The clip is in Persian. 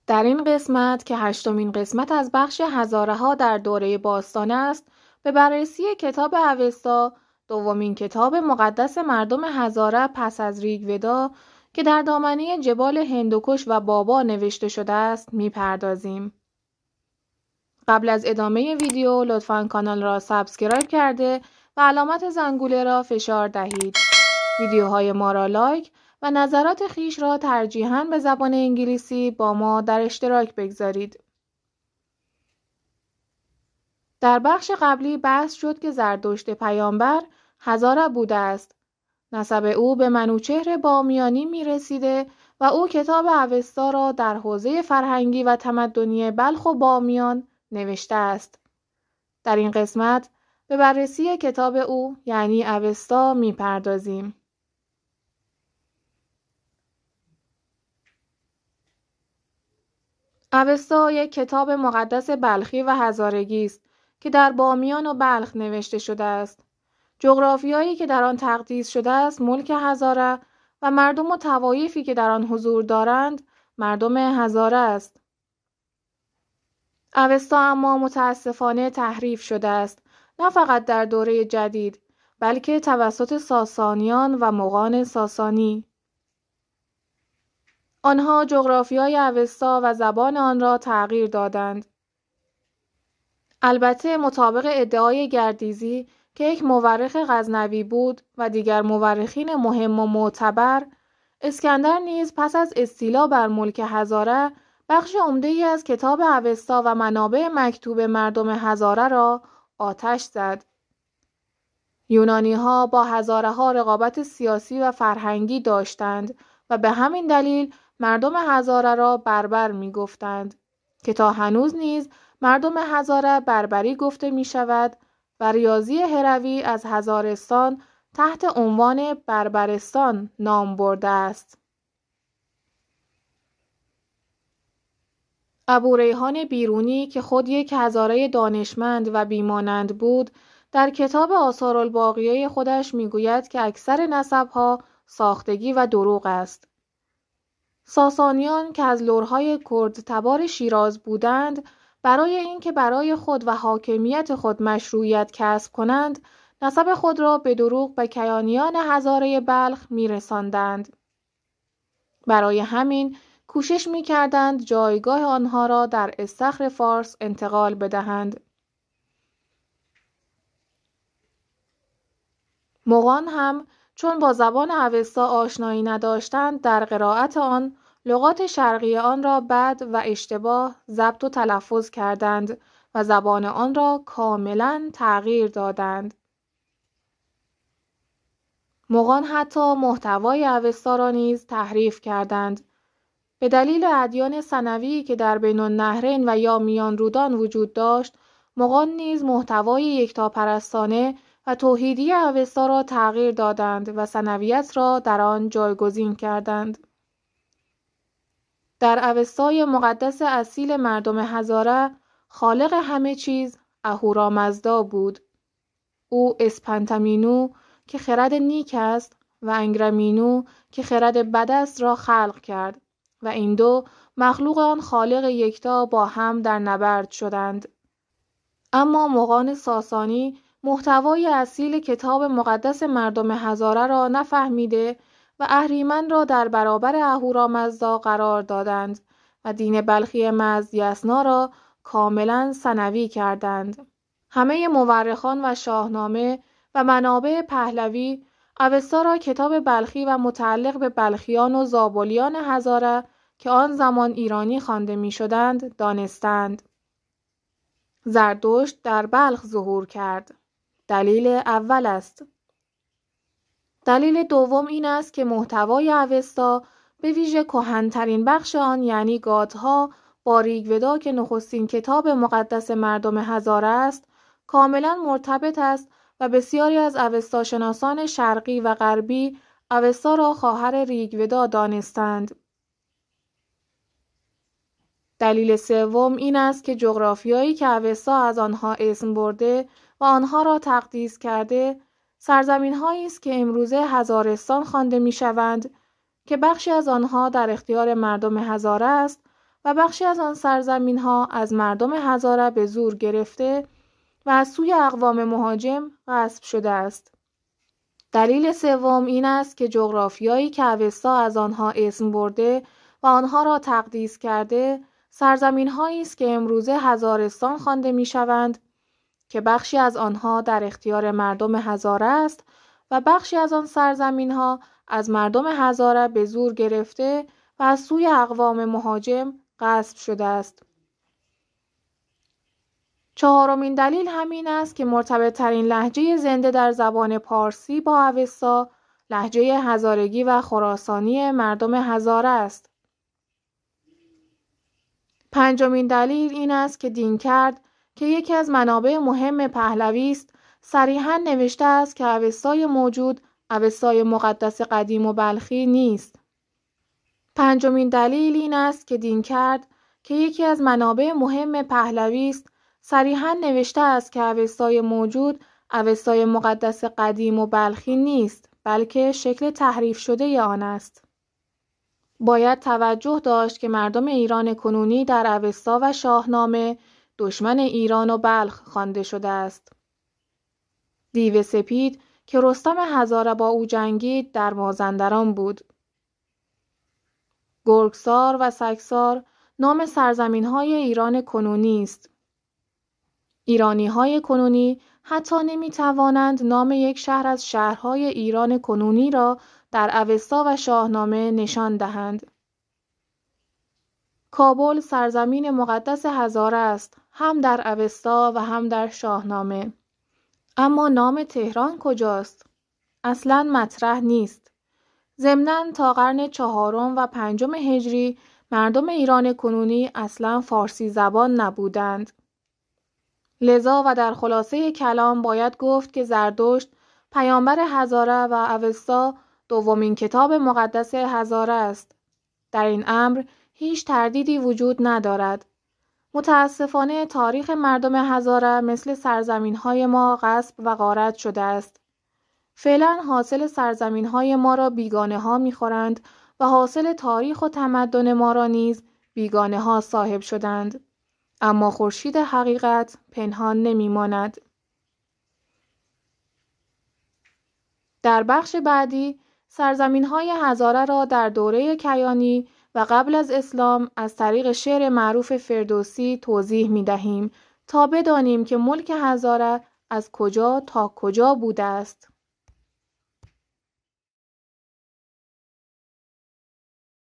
در این قسمت که 8مین قسمت از بخش هزاره ها در دوره باستان است، به بررسی کتاب اوستا، دومین کتاب مقدس مردم هزاره پس از ریگودا که در دامنه جبال هندوکش و بابا نوشته شده است میپردازیم. قبل از ادامه ویدیو لطفاً کانال را سابسکرایب کرده و علامت زنگوله را فشار دهید. ویدیوهای ما را لایک و نظرات خویش را ترجیحاً به زبان انگلیسی با ما در اشتراک بگذارید. در بخش قبلی بحث شد که زردشت پیامبر هزاره بوده است. نسب او به منوچهر بامیانی می رسیده و او کتاب اوستا را در حوزه فرهنگی و تمدنی بلخ و بامیان نوشته است. در این قسمت به بررسی کتاب او یعنی اوستا می پردازیم. اوستا یک کتاب مقدس بلخی و هزارگی است که در بامیان و بلخ نوشته شده است. جغرافیایی که در آن تقدیس شده است ملک هزاره و مردم و طوایفی که در آن حضور دارند مردم هزاره است. اوستا اما متاسفانه تحریف شده است، نه فقط در دوره جدید بلکه توسط ساسانیان و مغان ساسانی. آنها جغرافیای اوستا و زبان آن را تغییر دادند. البته مطابق ادعای گردیزی که یک مورخ غزنوی بود و دیگر مورخین مهم و معتبر، اسکندر نیز پس از استیلا بر ملک هزاره بخش عمده‌ای از کتاب اوستا و منابع مکتوب مردم هزاره را آتش زد. یونانی‌ها با هزاره‌ها رقابت سیاسی و فرهنگی داشتند و به همین دلیل مردم هزاره را بربر می‌گفتند که تا هنوز نیز مردم هزاره بربری گفته می‌شود و ریاضی هروی از هزارستان تحت عنوان بربرستان نام برده است. ابوریحان بیرونی که خود یک هزاره دانشمند و بیمانند بود، در کتاب آثارالباقیه خودش میگوید که اکثر نسب‌ها ساختگی و دروغ است. ساسانیان که از لرهای کردتبار شیراز بودند، برای اینکه برای خود و حاکمیت خود مشروعیت کسب کنند، نسب خود را به دروغ به کیانیان هزاره بلخ می‌رساندند. برای همین کوشش می‌کردند جایگاه آنها را در استخر فارس انتقال بدهند. مغان هم چون با زبان اوستا آشنایی نداشتند، در قرائت آن لغات شرقی آن را بد و اشتباه ضبط و تلفظ کردند و زبان آن را کاملاً تغییر دادند. مغان حتی محتوای اوستا را نیز تحریف کردند. به دلیل ادیان ثانوی که در بین النهرین و یا میان رودان وجود داشت، مغان نیز محتوای یکتاپرستانه و توحیدی اوستا را تغییر دادند و ثانویت را در آن جایگزین کردند. در اوستای مقدس اصیل مردم هزاره، خالق همه چیز اهورامزدا بود. او اسپنتمینو که خرد نیک است و انگرمینو که خرد بد است را خلق کرد و این دو مخلوق آن خالق یکتا با هم در نبرد شدند. اما مغان ساسانی محتوای اصیل کتاب مقدس مردم هزاره را نفهمیده و اهریمن را در برابر اهورامزدا قرار دادند و دین بلخی مزدیسنا را کاملاً ثانوی کردند. همه مورخان و شاهنامه و منابع پهلوی اوستا را کتاب بلخی و متعلق به بلخیان و زابلیان هزاره که آن زمان ایرانی خوانده می‌شدند دانستند. زردشت در بلخ ظهور کرد. دلیل اول است. دلیل دوم این است که محتوای اوستا به ویژه کهن‌ترین بخش آن یعنی گاتها با ریگودا که نخستین کتاب مقدس مردم هزاره است کاملا مرتبط است و بسیاری از اوستاشناسان شرقی و غربی اوستا را خواهر ریگودا دانستند. دلیل سوم این است که جغرافیایی که اوستا از آنها اسم برده و آنها را تقدیس کرده سرزمین‌هایی است که امروزه هزارستان خوانده می‌شوند که بخشی از آنها در اختیار مردم هزاره است و بخشی از آن سرزمین ها از مردم هزاره به زور گرفته و از سوی اقوام مهاجم غصب شده است. دلیل سوم این است که جغرافیایی که اوستا از آنها اسم برده و آنها را تقدیس کرده، سرزمین‌هایی است که امروزه هزارستان خوانده می‌شوند که بخشی از آنها در اختیار مردم هزاره است و بخشی از آن سرزمین‌ها از مردم هزاره به زور گرفته و از سوی اقوام مهاجم غصب شده است. چهارمین دلیل همین است که مرتبط‌ترین لهجه زنده در زبان پارسی با اوستا لهجه هزارگی و خراسانی مردم هزاره است. پنجمین دلیل این است که دینکرد که یکی از منابع مهم پهلوی است، صریحاً نوشته است که اوستای موجود اوستای مقدس قدیم و بلخی نیست. پنجمین دلیل این است که دینکرد که یکی از منابع مهم پهلوی است، صریحاً نوشته است که اوستای موجود اوستای مقدس قدیم و بلخی نیست، بلکه شکل تحریف شده آن است. باید توجه داشت که مردم ایران کنونی در اوستا و شاهنامه دشمن ایران و بلخ خوانده شده است. دیو سپید که رستم هزاره با او جنگید در مازندران بود. گرگسار و سگسار نام سرزمین‌های ایران کنونی است. ایرانی‌های کنونی حتی نمی‌توانند نام یک شهر از شهرهای ایران کنونی را در اوستا و شاهنامه نشان دهند. کابل سرزمین مقدس هزاره است، هم در اوستا و هم در شاهنامه. اما نام تهران کجاست؟ اصلاً مطرح نیست. ضمناً تا قرن 4 و 5 هجری مردم ایران کنونی اصلاً فارسی زبان نبودند. لذا و در خلاصه کلام باید گفت که زرتشت پیامبر هزاره و اوستا دومین کتاب مقدس هزاره است. در این امر هیچ تردیدی وجود ندارد. متاسفانه تاریخ مردم هزاره مثل سرزمین‌های ما غصب و غارت شده است. فعلا حاصل سرزمین‌های ما را بیگانه‌ها می‌خورند و حاصل تاریخ و تمدن ما را نیز بیگانه‌ها صاحب شدند. اما خورشید حقیقت پنهان نمی‌ماند. در بخش بعدی سرزمین‌های هزاره را در دوره کیانی و قبل از اسلام از طریق شعر معروف فردوسی توضیح می‌دهیم تا بدانیم که ملک هزاره از کجا تا کجا بوده است.